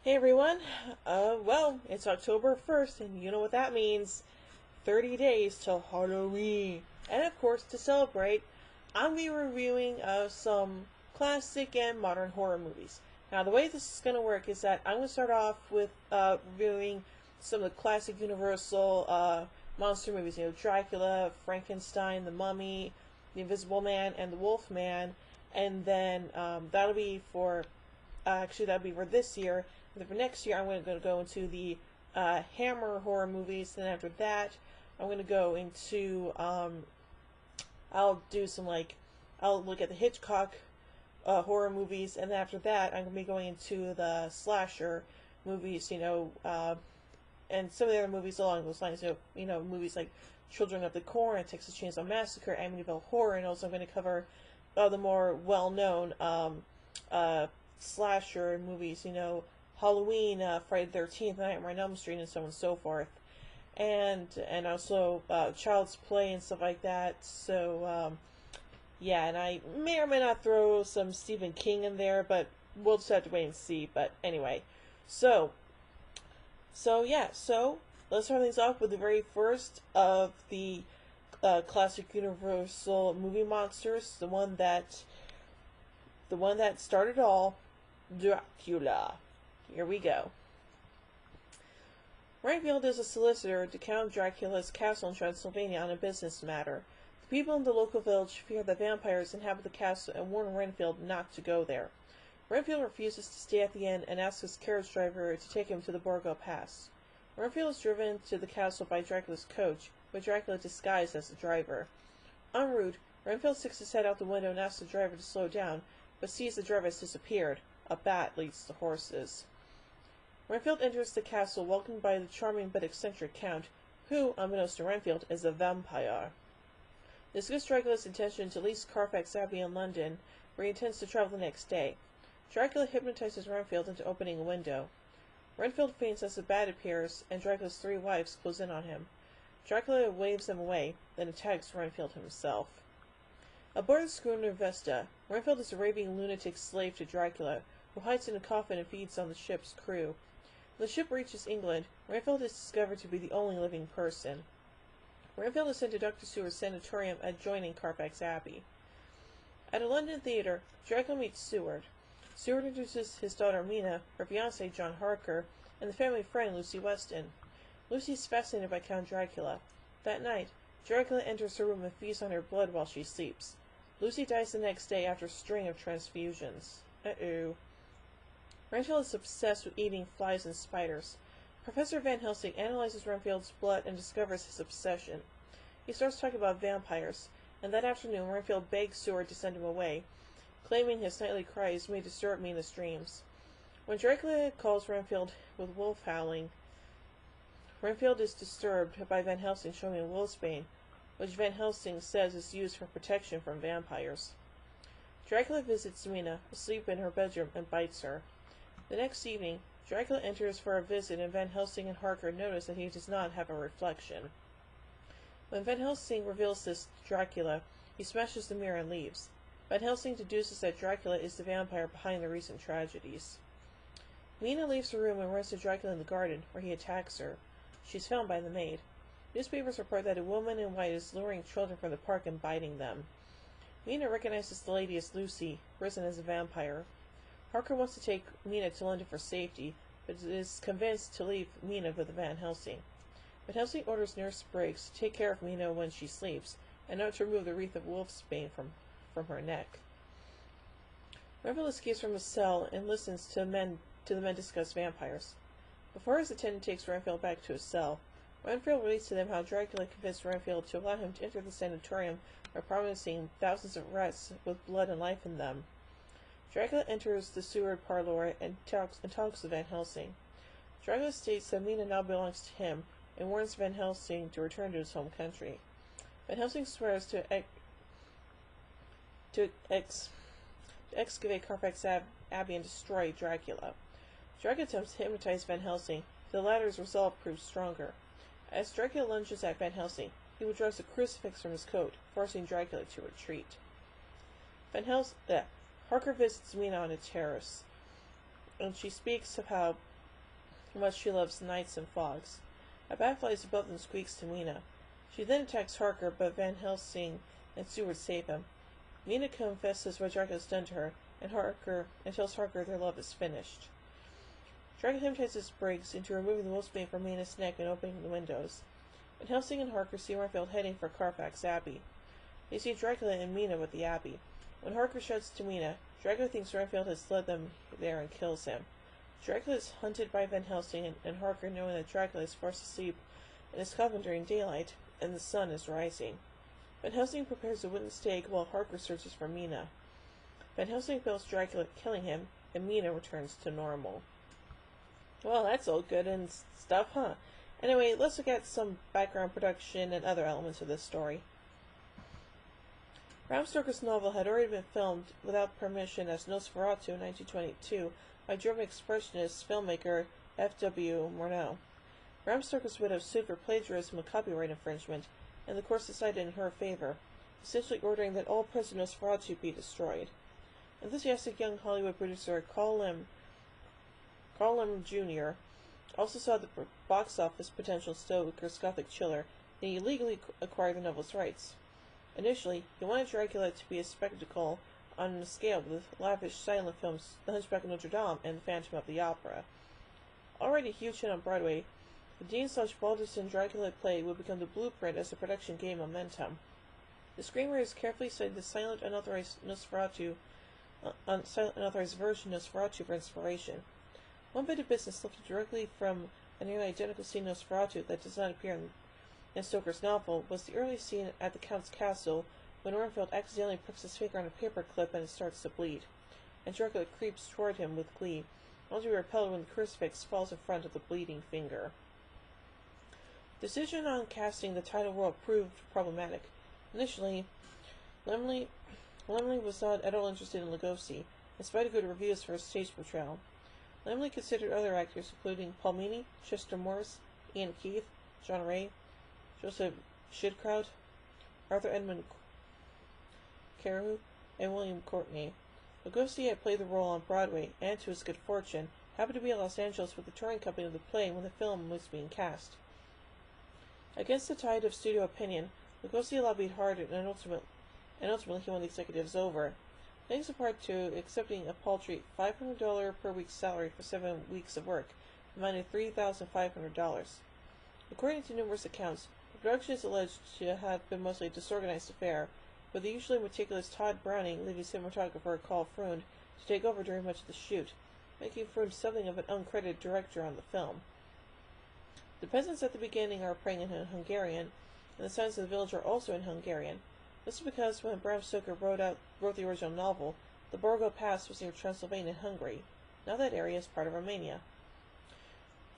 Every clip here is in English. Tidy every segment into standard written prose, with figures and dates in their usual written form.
Hey everyone, well, it's October 1st, and you know what that means. 30 days till Halloween. And of course, to celebrate, I'm going to be reviewing some classic and modern horror movies. Now, the way this is going to work is that I'm going to start off with reviewing some of the classic Universal monster movies. Dracula, Frankenstein, The Mummy, The Invisible Man, and The Wolf Man. And then that'll be for that'll be for this year. And then for next year, I'm going to go into the Hammer horror movies. Then after that, I'm going to go into I'll do some I'll look at the Hitchcock horror movies, and then after that, I'm going to be going into the slasher movies. And some of the other movies along those lines. Movies like Children of the Corn, Texas Chainsaw Massacre, Amityville Horror, and also I'm going to cover the more well-known slasher movies, Halloween, Friday the 13th, Nightmare on Elm Street, and so on and so forth. And also Child's Play and stuff like that. So, yeah, and I may or may not throw some Stephen King in there, but we'll just have to wait and see. But anyway, so let's start things off with the very first of the classic Universal movie monsters, the one that started all, Dracula. Here we go. Renfield is a solicitor to Count Dracula's castle in Transylvania on a business matter. The people in the local village fear that vampires inhabit the castle and warn Renfield not to go there. Renfield refuses to stay at the inn and asks his carriage driver to take him to the Borgo Pass. Renfield is driven to the castle by Dracula's coach, with Dracula disguised as the driver. En route, Renfield sticks his head out the window and asks the driver to slow down, but sees the driver has disappeared. A bat leads the horses. Renfield enters the castle, welcomed by the charming but eccentric Count, who, unbeknownst to Renfield, is a vampire. Discusses Dracula's intention to lease Carfax Abbey in London, where he intends to travel the next day. Dracula hypnotizes Renfield into opening a window. Renfield faints as the bat appears, and Dracula's three wives close in on him. Dracula waves them away, then attacks Renfield himself. Aboard the schooner Vesta, Renfield is a raving lunatic slave to Dracula, who hides in a coffin and feeds on the ship's crew. When the ship reaches England, Renfield is discovered to be the only living person. Renfield is sent to Dr. Seward's sanatorium adjoining Carfax Abbey. At a London theater, Dracula meets Seward. Seward introduces his daughter Mina, her fiancé John Harker, and the family friend Lucy Weston. Lucy is fascinated by Count Dracula. That night, Dracula enters her room and feeds on her blood while she sleeps. Lucy dies the next day after a string of transfusions. Uh-oh. Renfield is obsessed with eating flies and spiders. Professor Van Helsing analyzes Renfield's blood and discovers his obsession. He starts talking about vampires, and that afternoon Renfield begs Seward to send him away, claiming his nightly cries may disturb Mina's dreams. When Dracula calls Renfield with wolf howling, Renfield is disturbed by Van Helsing showing him wolfsbane, which Van Helsing says is used for protection from vampires. Dracula visits Mina, asleep in her bedroom, and bites her. The next evening, Dracula enters for a visit, and Van Helsing and Harker notice that he does not have a reflection. When Van Helsing reveals this to Dracula, he smashes the mirror and leaves. Van Helsing deduces that Dracula is the vampire behind the recent tragedies. Mina leaves the room and runs to Dracula in the garden, where he attacks her. She is found by the maid. Newspapers report that a woman in white is luring children from the park and biting them. Mina recognizes the lady as Lucy, risen as a vampire. Harker wants to take Mina to London for safety, but is convinced to leave Mina with Van Helsing. Van Helsing orders Nurse Briggs to take care of Mina when she sleeps, and not to remove the wreath of wolfsbane from her neck. Renfield escapes from his cell and listens to the men discuss vampires. Before his attendant takes Renfield back to his cell, Renfield relates to them how Dracula convinced Renfield to allow him to enter the sanatorium by promising thousands of rats with blood and life in them. Dracula enters the Seward parlor and talks with Van Helsing. Dracula states that Mina now belongs to him and warns Van Helsing to return to his home country. Van Helsing swears to excavate Carfax Abbey and destroy Dracula. Dracula attempts to hypnotize Van Helsing, but the latter's resolve proves stronger. As Dracula lunges at Van Helsing, he withdraws a crucifix from his coat, forcing Dracula to retreat. Harker visits Mina on a terrace, and she speaks of how how much she loves nights and fogs. A bat flies above them, squeaks to Mina. She then attacks Harker, but Van Helsing and Seward save him. Mina confesses what Dracula's done to her, and tells Harker their love is finished. Dracula hypnotizes Briggs into removing the wolfsbane from Mina's neck and opening the windows. Van Helsing and Harker see Renfield heading for Carfax Abbey. They see Dracula and Mina with the Abbey. When Harker shouts to Mina, Dracula thinks Renfield has led them there and kills him. Dracula is hunted by Van Helsing and Harker, knowing that Dracula is forced to sleep in his coffin during daylight and the sun is rising. Van Helsing prepares a wooden stake while Harker searches for Mina. Van Helsing kills Dracula, killing him, and Mina returns to normal. Well, that's all good and stuff, huh? Anyway, let's look at some background production and other elements of this story. Bram Stoker's novel had already been filmed without permission as Nosferatu in 1922 by German expressionist filmmaker F.W. Murnau. Bram Stoker's widow sued for plagiarism and copyright infringement, and the court decided in her favor, essentially ordering that all prints of Nosferatu be destroyed. Enthusiastic young Hollywood producer Carl Lim Jr. also saw the box office potential in Stoker's Gothic chiller, and he illegally acquired the novel's rights. Initially, he wanted Dracula to be a spectacle on a scale with lavish silent films The Hunchback of Notre Dame and The Phantom of the Opera. Already a huge hit on Broadway, the Dean/Balderson Dracula play would become the blueprint as the production gained momentum. The screenwriters carefully studied the silent, unauthorized version Nosferatu for inspiration. One bit of business lifted directly from a nearly identical scene Nosferatu that does not appear in Stoker's novel was the early scene at the Count's castle when Renfield accidentally pricks his finger on a paper clip and it starts to bleed, and Dracula creeps toward him with glee, only to be repelled when the crucifix falls in front of the bleeding finger. The decision on casting the title role proved problematic. Initially, Lemley was not at all interested in Lugosi, in spite of good reviews for his stage portrayal. Lemley considered other actors, including Paul Meany, Chester Morris, Ian Keith, John Ray, Joseph Schildkraut, Arthur Edmund Carew, and William Courtney. Lugosi had played the role on Broadway, and to his good fortune, happened to be in Los Angeles with the touring company of the play when the film was being cast. Against the tide of studio opinion, Lugosi lobbied hard and ultimately he won the executives over, thanks in part to accepting a paltry $500 per week salary for 7 weeks of work, amounting to $3,500. According to numerous accounts, the production is alleged to have been mostly a disorganized affair, with the usually meticulous Todd Browning leaving cinematographer Carl Freund to take over during much of the shoot, making Freund something of an uncredited director on the film. The peasants at the beginning are praying in Hungarian, and the signs of the village are also in Hungarian. This is because when Bram Stoker wrote the original novel, the Borgo Pass was near Transylvania and Hungary. Now that area is part of Romania.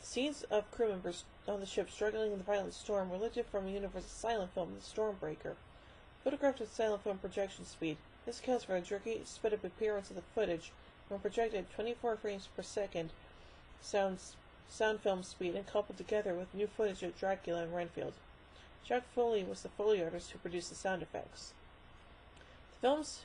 The scenes of crew members on the ship struggling in the violent storm were lifted from a Universal silent film, The Stormbreaker. Photographed at silent film projection speed, this accounts for a jerky, sped-up appearance of the footage when projected at 24 frames per second sound film speed and coupled together with new footage of Dracula and Renfield. Jack Foley was the Foley artist who produced the sound effects. The film's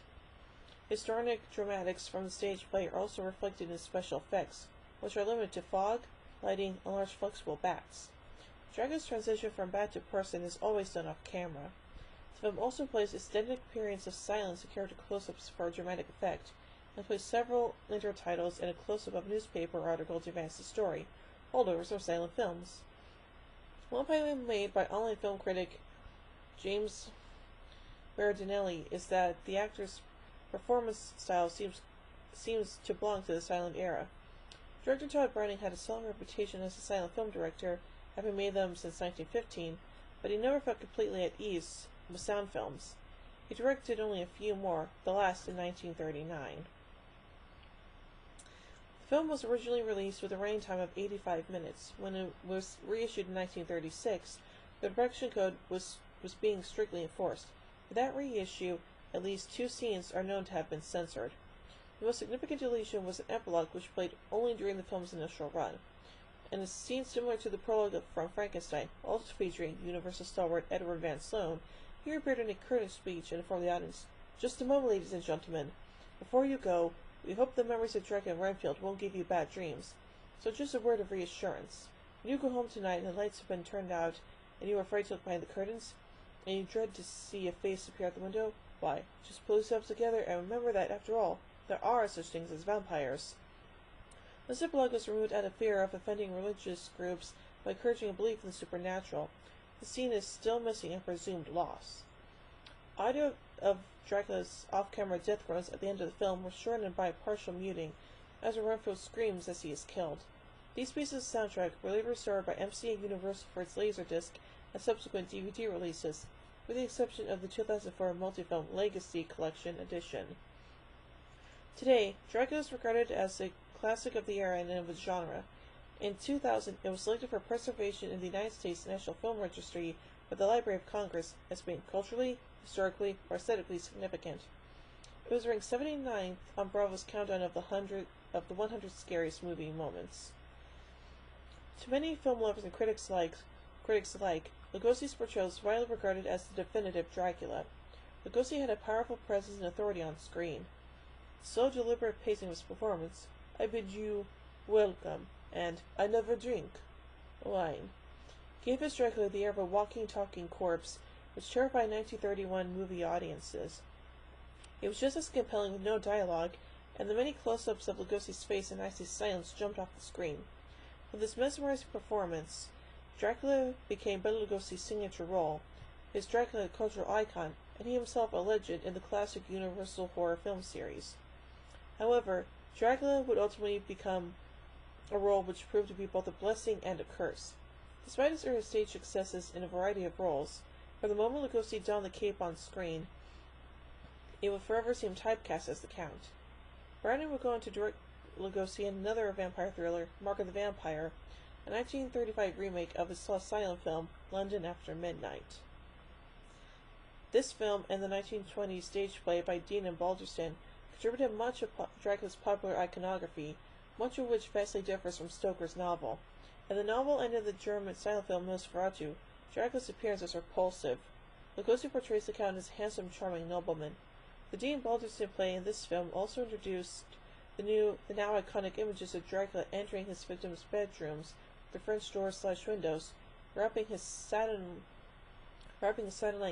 historic dramatics from the stage play are also reflected in special effects, which are limited to fog, lighting, and large flexible bats. Dracula's transition from bat to person is always done off camera. The film also plays extended periods of silence and character close-ups for dramatic effect, and plays several intertitles and a close-up of a newspaper article to advance the story, holdovers of silent films. One point made by online film critic James Berardinelli is that the actor's performance style seems to belong to the silent era. Director Todd Browning had a solid reputation as a silent film director, having made them since 1915, but he never felt completely at ease with sound films. He directed only a few more, the last in 1939. The film was originally released with a running time of 85 minutes. When it was reissued in 1936, the production code was being strictly enforced. For that reissue, at least 2 scenes are known to have been censored. The most significant deletion was an epilogue which played only during the film's initial run, and a scene similar to the prologue from Frankenstein, also featuring Universal stalwart Edward Van Sloan. He appeared in a curtain speech and informed the audience, "Just a moment, ladies and gentlemen. Before you go, we hope the memories of Dracula and Renfield won't give you bad dreams. So just a word of reassurance. When you go home tonight and the lights have been turned out, and you are afraid to look behind the curtains, and you dread to see a face appear at the window, why, just pull yourselves together and remember that, after all, there are such things as vampires. The epilogue was removed out of fear of offending religious groups by encouraging a belief in the supernatural. The scene is still missing and presumed lost. Audio of Dracula's off-camera death groans at the end of the film were shortened by a partial muting, as Renfield screams as he is killed. These pieces of soundtrack were later restored by MCA Universal for its Laserdisc and subsequent DVD releases, with the exception of the 2004 multi-film Legacy Collection edition. Today, Dracula is regarded as a classic of the era and of its genre. In 2000, it was selected for preservation in the United States National Film Registry by the Library of Congress as being culturally, historically, or aesthetically significant. It was ranked 79th on Bravo's countdown of the 100 scariest movie moments. To many film lovers and critics alike, Lugosi's portrayal is widely regarded as the definitive Dracula. Lugosi had a powerful presence and authority on screen. So deliberate pacing of his performance, I bid you welcome, and I never drink wine, gave his Dracula the air of a walking, talking corpse, which terrified 1931 movie audiences. It was just as compelling with no dialogue, and the many close-ups of Lugosi's face and icy silence jumped off the screen. With his mesmerizing performance, Dracula became Bela Lugosi's signature role, his Dracula a cultural icon, and he himself a legend in the classic Universal horror film series. However, Dracula would ultimately become a role which proved to be both a blessing and a curse. Despite his early stage successes in a variety of roles, from the moment Lugosi donned the cape on screen, it would forever seem typecast as the Count. Brandon would go on to direct Lugosi in another vampire thriller, Mark of the Vampire, a 1935 remake of his silent film, London After Midnight. This film and the 1920 stage play by Dean and Balderston contributed much of Dracula's popular iconography, much of which vastly differs from Stoker's novel. In the novel and in the German silent film Nosferatu, Dracula's appearance is repulsive. Lugosi portrays the Count as a handsome, charming nobleman. The Dean Balderston play in this film also introduced the now iconic images of Dracula entering his victims' bedrooms through French doors/windows, wrapping his satellite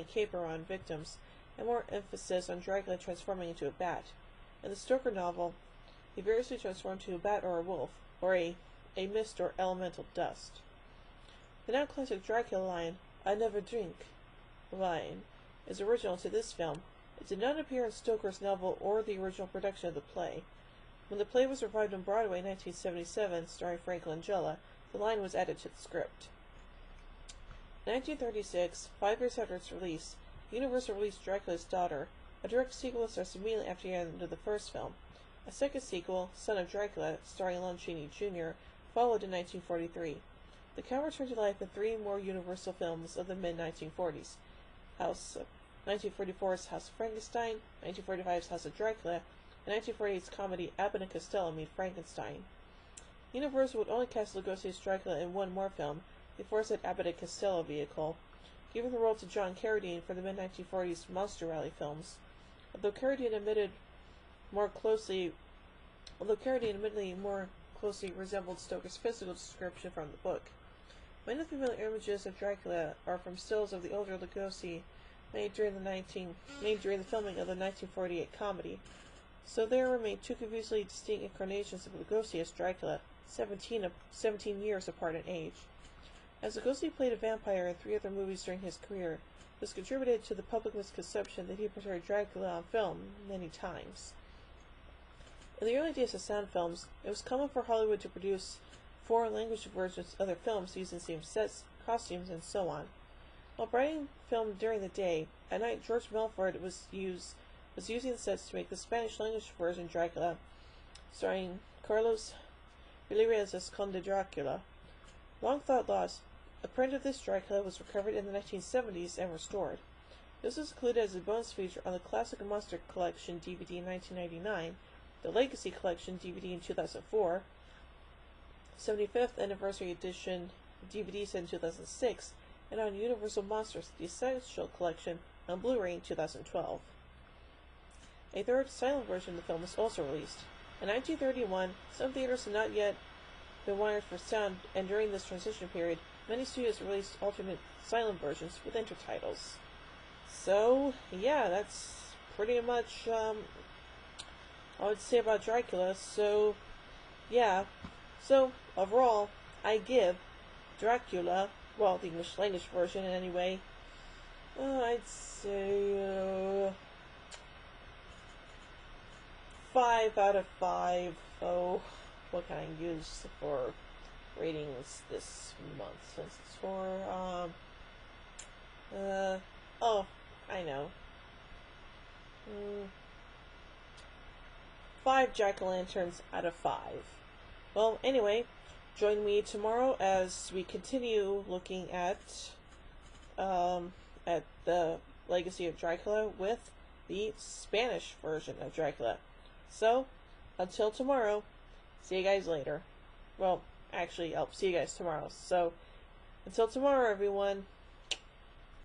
cape around victims, and more emphasis on Dracula transforming into a bat. In the Stoker novel, he variously transformed to a bat or a wolf, or a mist or elemental dust. The now classic Dracula line, I never drink wine, is original to this film. It did not appear in Stoker's novel or the original production of the play. When the play was revived on Broadway in 1977, starring Frank Langella, the line was added to the script. In 1936, 5 years after its release, Universal released Dracula's Daughter, a direct sequel that starts immediately after the end of the first film. A second sequel, Son of Dracula, starring Lon Chaney Jr., followed in 1943. The Count returned to life in 3 more Universal films of the mid-1940s. 1944's House of Frankenstein, 1945's House of Dracula, and 1948's comedy Abbott and Costello Meet Frankenstein. Universal would only cast Lugosi as Dracula in 1 more film before said Abbott and Costello vehicle, giving the role to John Carradine for the mid-1940s Monster Rally films. Although Carradine admittedly more closely resembled Stoker's physical description from the book. Many of the familiar images of Dracula are from stills of the older Lugosi made during the filming of the 1948 comedy, so there remain 2 confusedly distinct incarnations of Lugosi as Dracula, 17 years apart in age. As Lugosi played a vampire in 3 other movies during his career, this contributed to the public misconception that he portrayed Dracula on film many times. In the early days of sound films, it was common for Hollywood to produce foreign language versions of other films using the same sets, costumes, and so on. While Brighton filmed during the day, at night George Melford was using the sets to make the Spanish language version Dracula, starring Carlos Villarreal as Conde Dracula. Long thought lost, a print of this Dracula was recovered in the 1970s and restored. This was included as a bonus feature on the Classic Monster Collection DVD in 1999, the Legacy Collection DVD in 2004, 75th Anniversary Edition DVD set in 2006, and on Universal Monsters, the Essential Collection, on Blu-ray in 2012. A 3rd silent version of the film was also released. In 1931, some theaters had not yet been wired for sound, and during this transition period, many studios released alternate silent versions with intertitles. So, yeah, that's pretty much all I would say about Dracula. So, yeah. So, overall, I give Dracula, well, the English language version anyway, I'd say 5 out of 5. Oh, what can I use for ratings this month? Since it's for, oh, I know. 5 jack-o'-lanterns out of 5. Well, anyway, join me tomorrow as we continue looking at the legacy of Dracula with the Spanish version of Dracula. So, until tomorrow, see you guys later. Well, actually, I'll see you guys tomorrow. So, until tomorrow, everyone.